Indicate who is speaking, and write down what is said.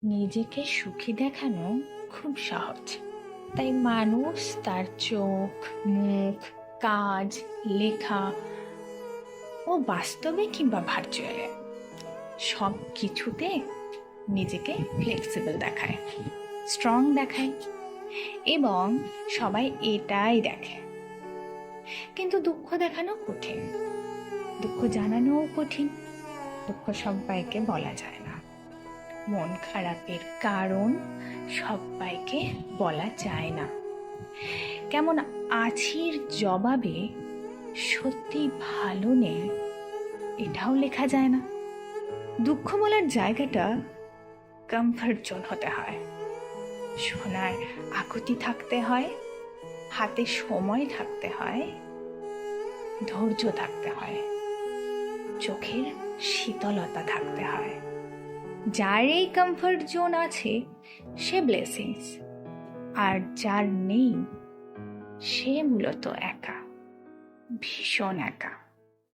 Speaker 1: নিজেকে সুখী দেখানো খুব সহজ, তাই মানুষ তার চোখ, মুখ, কাজ, লেখা ও বাস্তবে কিংবা ভার্চুয়ালে সব কিছুতে নিজেকে ফ্লেক্সিবল দেখায়, স্ট্রং দেখায় এবং সবাই এটাই দেখে। কিন্তু দুঃখ দেখানো কঠিন, দুঃখ জানানোও কঠিন। দুঃখ সবাইকে বলা যায় না, মন খারাপের কারণ সবাইকে বলা যায় না। কেমন আছির জবাবে সত্যি ভালো নেই এটাও লেখা যায় না। দুঃখ বলার জায়গাটা কমফর্ট জোন হতে হয়, শোনার আকুতি থাকতে হয়, হাতে সময় থাকতে হয়, ধৈর্য থাকতে হয়, চোখের শীতলতা থাকতে হয়। যার এই কমফর্ট জোন আছে সে ব্লেসিংস, আর যার নেই সে মূলত একা, ভীষণ একা।